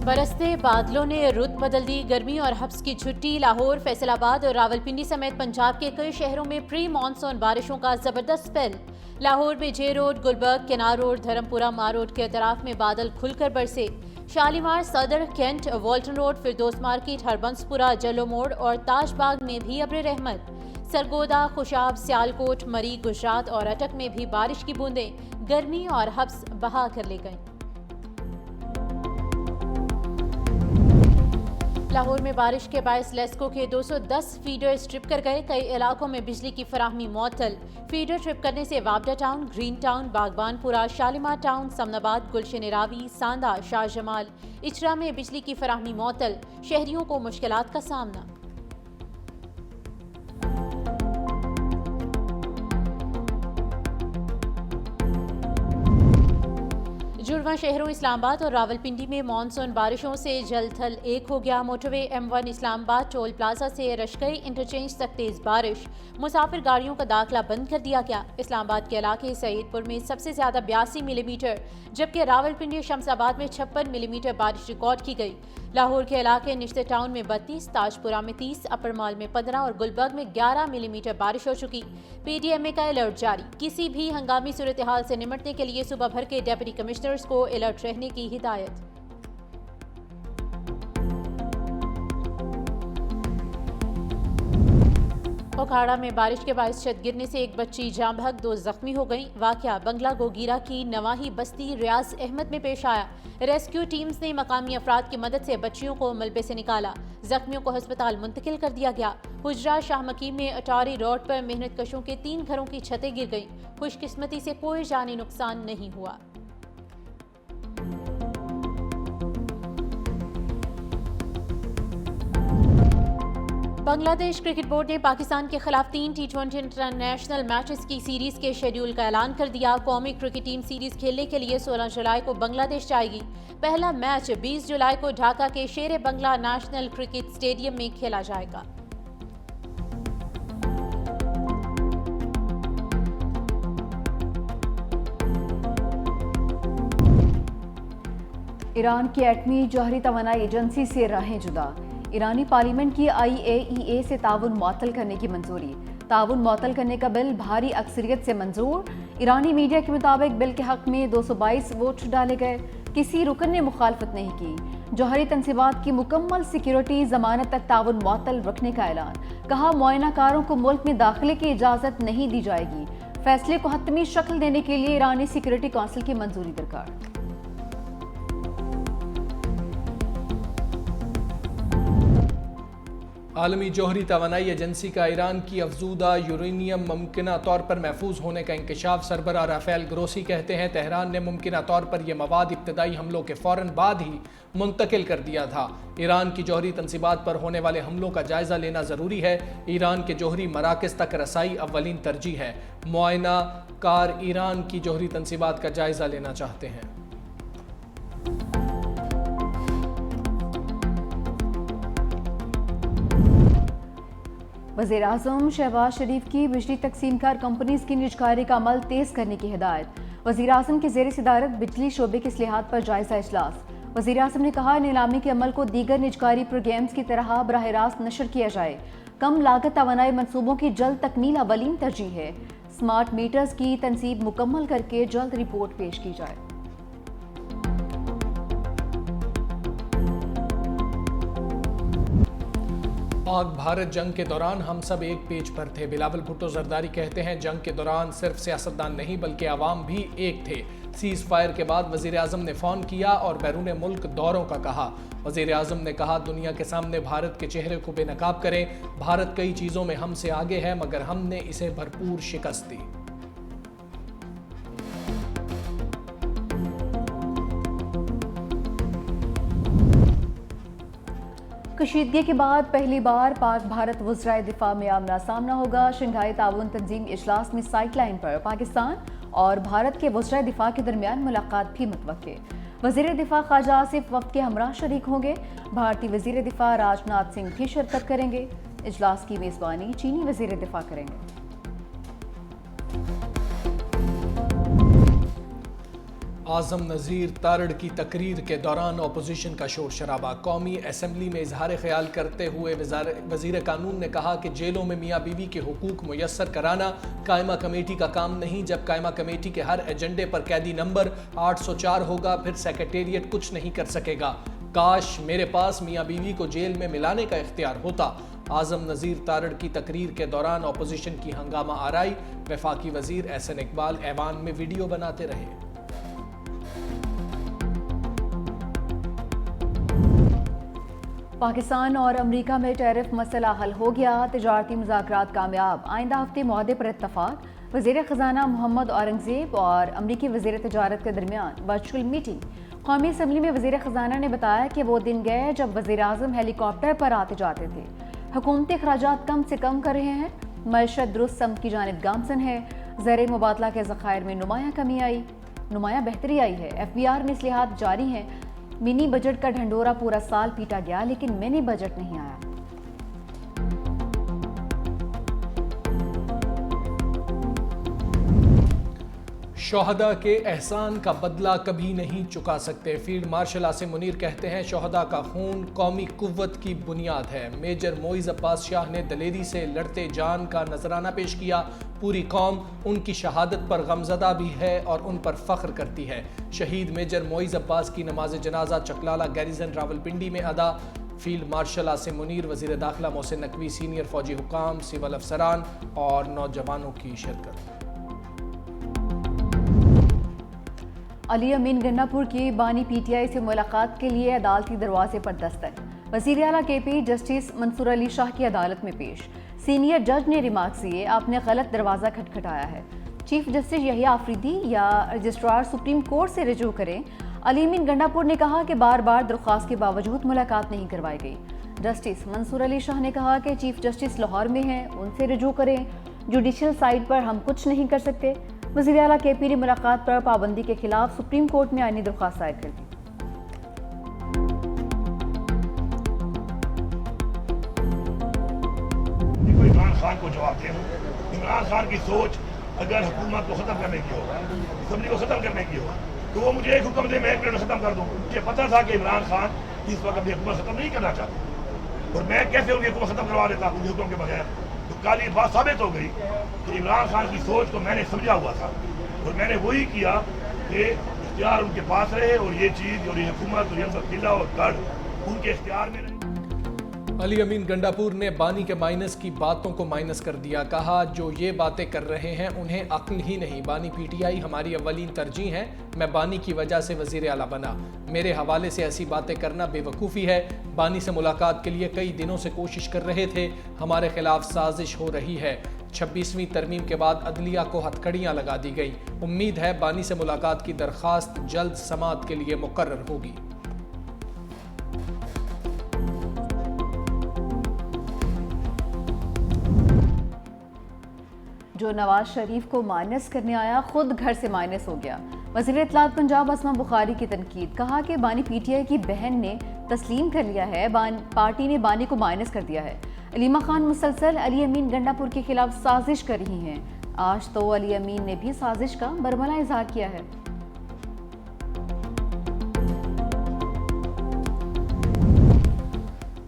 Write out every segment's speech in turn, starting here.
बरसते बादलों ने रुत बदल दी। गर्मी और हब्स की छुट्टी। लाहौर, फैसलाबाद और रावलपिंडी समेत पंजाब के कई शहरों में प्री मानसून बारिशों का जबरदस्त स्पेल। लाहौर में जे रोड, गुलबर्ग, केनार रोड, धर्मपुरा, मार रोड के अतराफ में बादल खुलकर बरसे। शालीमार, सदर, कैंट, वॉल्टन रोड, फिरदौस मार्केट, हरबंसपुरा, जलो मोड़ और ताजबाग में भी अब्र रहमत। सरगोदा, खुशाब, सियालकोट, मरी, गुजरात और अटक में भी बारिश की बूंदें गर्मी और हब्स बहा कर ले गईं। लाहौर में बारिश के बायस लेस्को के 210 फीडर स्ट्रिप कर गए। कई इलाकों में बिजली की फराहमी मुअत्तल। फीडर ट्रिप करने से Wapda town, green town, Baghbanpura, Shalimar town, Samanabad, Gulshan Ravi, Sanda, Shahjamal, Ichhra में बिजली की फराहमी मुअत्तल। शहरियों को मुश्किलात का सामना। जुड़वा शहरों इस्लामाबाद और रावलपिंडी में मानसून बारिशों से जल थल एक हो गया। Motorway M1 Islamabad toll plaza से रशकई इंटरचेंज तक तेज बारिश। मुसाफिर गाड़ियों का दाखिला बंद कर दिया गया। इस्लामाबाद के इलाके सईदपुर में सबसे ज्यादा 82 मिलीमीटर, जबकि रावलपिंडी शमसाबाद में 56 मिलीमीटर बारिश रिकॉर्ड की गई। लाहौर के इलाके निश्ते टाउन में 32, ताजपुरा में 30, अपर माल में 15 और गुलबर्ग में 11 मिलीमीटर बारिश हो चुकी। PDMA का अलर्ट जारी। किसी भी हंगामी सूरत हाल से निमटने के लिए सुबह भर के डिप्टी कमिश्नर्स को अलर्ट रहने की हिदायत। ओखाड़ा में बारिश के बायस छत गिरने से एक बच्ची जाँ बहक, 2 जख्मी हो गईं। वाकया बंगला गोगीरा की नवाही बस्ती रियाज अहमद में पेश आया। रेस्क्यू टीम्स ने मकामी अफराद की मदद से बच्चियों को मलबे से निकाला। जख्मियों को अस्पताल मुंतकिल कर दिया गया। हुजरा शाह मकीम में अटारी रोड पर मेहनत कशों के 3 घरों की छतें गिर गईं। खुशकिस्मती से कोई जानी नुकसान नहीं हुआ। बांग्लादेश क्रिकेट बोर्ड ने पाकिस्तान के खिलाफ 3 T20 इंटरनेशनल मैचेस की सीरीज के शेड्यूल का ऐलान कर दिया। कौमी क्रिकेट टीम सीरीज खेलने के लिए 16 जुलाई को बांग्लादेश जाएगी। पहला मैच 20 जुलाई को ढाका के शेर बंगला नेशनल क्रिकेट स्टेडियम में खेला जाएगा। ईरान की एटमी जौहरी तवानाई एजेंसी से राहें जुदा। ईरानी पार्लियामेंट की IAEA से ताउन मुअत्तल करने की मंजूरी। ताउन मुअत्तल करने का बिल भारी अक्सरियत से मंजूर। ईरानी मीडिया के मुताबिक बिल के हक में 222 वोट डाले गए। किसी रुकन ने मुखालफत नहीं की। जौहरी तंसीबात की मुकम्मल सिक्योरिटी जमानत तक ताउन मुअत्तल रखने का ऐलान। कहा, मुआयनाकारों को मुल्क में दाखिले की इजाज़त नहीं दी जाएगी। फैसले को हतमी शक्ल देने के लिए ईरानी सिक्योरिटी काउंसिल की मंजूरी दरकार। आलमी जौहरी तवानाई एजेंसी का ईरान की अफजूदा यूरेनियम मुमकिना तौर पर महफूज होने का इंकशाफ। सरबराह राफेल ग्रोसी कहते हैं, तेहरान ने मुमकिना तौर पर यह मवाद इब्तदाई हमलों के फौरन बाद ही मुंतकिल कर दिया था। ईरान की जौहरी तंसीबात पर होने वाले हमलों का जायजा लेना जरूरी है। ईरान के जौहरी मराकज़ तक रसाई अव्वलीन तरजीह है। मुआयना कार ईरान की जौहरी तंसीबात का जायजा लेना चाहते हैं। वज़ीर आज़म शहबाज शरीफ की बिजली तकसीम कार कंपनीज की निजकारी का अमल तेज करने की हिदायत। वज़ीर आज़म की ज़ेर सदारत बिजली शोबे के इस्लाहात पर जायजा इजलास। वज़ीर आज़म ने कहा, नीलामी के अमल को दीगर निजकारी प्रोग्राम्स की तरह बराह रास्त नशर किया जाए। कम लागत तवानाई मनसूबों की जल्द तकमील अवलीन तरजीह है। स्मार्ट मीटर्स की तनसीब मुकम्मल करके जल्द रिपोर्ट पेश की जाए। पाक भारत जंग के दौरान हम सब एक पेज पर थे। बिलावल भुट्टो जरदारी कहते हैं, जंग के दौरान सिर्फ सियासतदान नहीं बल्कि आवाम भी एक थे। सीज फायर के बाद वजीर आजम ने फ़ोन किया और बैरून मुल्क दौरों का कहा। वजीर आजम ने कहा, दुनिया के सामने भारत के चेहरे को बेनकाब करें। भारत कई चीज़ों में हमसे आगे है, मगर हमने इसे भरपूर शिकस्त दी। कशीदगी के बाद पहली बार पाक भारत वज़राए दिफा में आमना सामना होगा। शंघाई ताउन तंजीम इजलास में साइड लाइन पर पाकिस्तान और भारत के वज़राए दिफा के दरमियान मुलाकात भी मुतवक्के। वज़ीर दिफा ख्वाजा आसिफ वक्त के हमरा शरीक होंगे। भारतीय वज़ीर दिफा राजनाथ सिंह भी शिरकत करेंगे। इजलास की मेज़बानी चीनी वज़ीर दिफा करेंगे। आज़म नज़ीर तारड़ की तकरीर के दौरान अपोजिशन का शोर शराबा। कौमी असम्बली में इजहार ख्याल करते हुए वज़ीर कानून ने कहा कि जेलों में मियाँ बीवी के हुकूक मुयस्सर कराना कायमा कमेटी का काम नहीं। जब कायमा कमेटी के हर एजेंडे पर कैदी नंबर 804 होगा फिर सेक्रेटेरिएट कुछ नहीं कर सकेगा। काश मेरे पास मियाँ बीवी को जेल में मिलाने का इख्तियार होता। आज़म नज़ीर तारड़ की तकरीर के दौरान अपोजिशन की हंगामा आराई। वफाकी वज़ीर एहसन इकबाल ऐवान में वीडियो बनाते रहे। पाकिस्तान और अमरीका में टैरिफ मसला हल हो गया, तिजारती मुज़ाकरात कामयाब, आइंदा हफ्ते मुआहदे पर इत्तफाक। वज़ीर ख़ज़ाना मोहम्मद औरंगज़ेब और अमरीकी वज़ीर तजारत के दरमियान वर्चुअल मीटिंग। कौमी असम्बली में वज़ीर ख़ज़ाना ने बताया कि वो दिन गए जब वज़ीर आज़म हेलीकॉप्टर पर आते जाते थे। हुकूमती अखराजात कम से कम कर रहे हैं, मईशत दुरुस्त समत की जानिब गामसन है। ज़र मुबादला के ज़खायर में नुमाया बेहतरी आई है। FBR में इस्लाहात जारी हैं। मिनी बजट का ढंढोरा पूरा साल पीटा गया लेकिन मिनी बजट नहीं आया। शोहदा के एहसान का बदला कभी नहीं चुका सकते। फील्ड मार्शल आसिम मुनीर कहते हैं शोहदा का खून कौमी कुव्वत की बुनियाद है। मेजर मोइज़ अब्बास शाह ने दलेरी से लड़ते जान का नजराना पेश किया। पूरी कौम उनकी शहादत पर गमजदा भी है और उन पर फख्र करती है। शहीद मेजर मोइज़ अब्बास की नमाज जनाजा चकलाला गैरिजन रावलपिंडी में अदा। फील्ड मार्शल आसिम मुनीर, वज़ीर दाखिला मोहसिन नकवी, सीनियर फौजी हुकाम, सिविल अफसरान और नौजवानों की शिरकत। अली अमीन गन्नापुर की बानी PTI से मुलाकात के लिए अदालती दरवाजे पर दस्तक। वज़ीर आला KP जस्टिस मंसूर अली शाह की अदालत में पेश। सीनियर जज ने रिमार्क्स दिए, आपने गलत दरवाज़ा खटखटाया है। चीफ जस्टिस यहिया आफरीदी या रजिस्ट्रार सुप्रीम कोर्ट से रजू करें। अली अमीन गन्नापुर ने कहा कि बार बार दरख्वास्त के बावजूद मुलाकात नहीं करवाई गई। जस्टिस मंसूर अली शाह ने कहा कि चीफ जस्टिस लाहौर में हैं, उनसे रजू करें। जुडिशल साइड पर हम कुछ नहीं कर सकते। वज़ीर आला KP ने मुलाकात पर पाबंदी के खिलाफ सुप्रीम कोर्ट में आईनी दरख्वास्त दायर कर दी। इमरान खान को जवाब दे। इमरान खान की सोच अगर हुकूमत को खत्म करने की हो, असम्बली को खत्म करने की हो, तो वो मुझे एक हुक्म दे, मैं एक मिनट खत्म कर दूं। मुझे पता था कि इमरान खान इस वक्त अपनी हुकूमत खत्म नहीं करना चाहते और मैं कैसे उनकी हुकूमत खत्म करवा देता उनके हुक्म के बगैर। तो कल ये बात साबित हो गई कि इमरान खान की सोच को मैंने समझा हुआ था और मैंने वही किया कि इख्तियार उनके पास रहे और ये चीज़ और ये हुकूमत और ये किला और गढ़ उनके इख्तियार में रहे। अली अमीन गंडापुर ने बानी के माइनस की बातों को माइनस कर दिया। कहा जो ये बातें कर रहे हैं उन्हें अक्ल ही नहीं। बानी PTI हमारी अव्वलीन तरजीह है। मैं बानी की वजह से वज़ीर आला बना। मेरे हवाले से ऐसी बातें करना बेवकूफ़ी है। बानी से मुलाकात के लिए कई दिनों से कोशिश कर रहे थे। हमारे खिलाफ साजिश हो रही है। 26वीं तरमीम के बाद अदलिया को हथकड़ियाँ लगा दी गई। उम्मीद है बानी से मुलाकात की दरख्वास्त जल्द समाअत के लिए मुकर्रर होगी। जो नवाज शरीफ को माइनस करने आया खुद घर से माइनस हो गया। वज़ीर इत्तलात पंजाब असमा बुखारी की तनकीद। कहा कि बानी PTI की बहन ने तस्लीम कर लिया है, पार्टी ने बानी को माइनस कर दिया है। अलीमा खान मुसलसल अली अमीन गंडापुर के खिलाफ साजिश कर रही हैं। आज तो अली अमीन ने भी साजिश का बरमला इजहार किया है।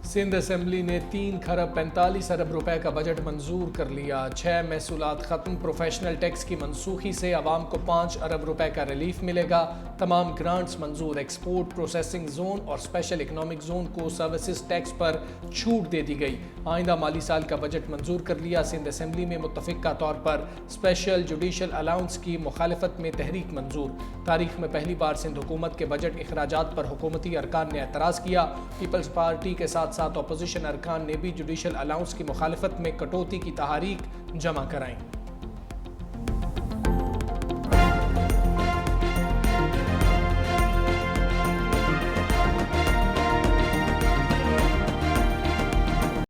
सिंध असम्बली ने 3 खरब 45 अरब रुपए का बजट मंजूर कर लिया। 6 महसूलात खत्म। प्रोफेशनल टैक्स की मनसूखी से आवाम को 5 अरब रुपए का रिलीफ मिलेगा। तमाम ग्रांट्स मंजूर। एक्सपोर्ट प्रोसेसिंग जोन और स्पेशल इकनॉमिक जोन को सर्विसेज टैक्स पर छूट दे दी गई। आइंदा माली साल का बजट मंजूर कर लिया। सिंध असम्बली में मुत्तफिका तौर पर स्पेशल जुडिशल अलाउंस की मुखालफत में तहरीक मंजूर। तारीख में पहली बार सिंध हुकूमत के बजट अखराजात पर हुकूमती अरकान ने एतराज़ किया। पीपल्स पार्टी के साथ अपोजिशन अरकान ने भी जुडिशल अलाउंस की मुखालफत में कटौती की तहरीक जमा कराई।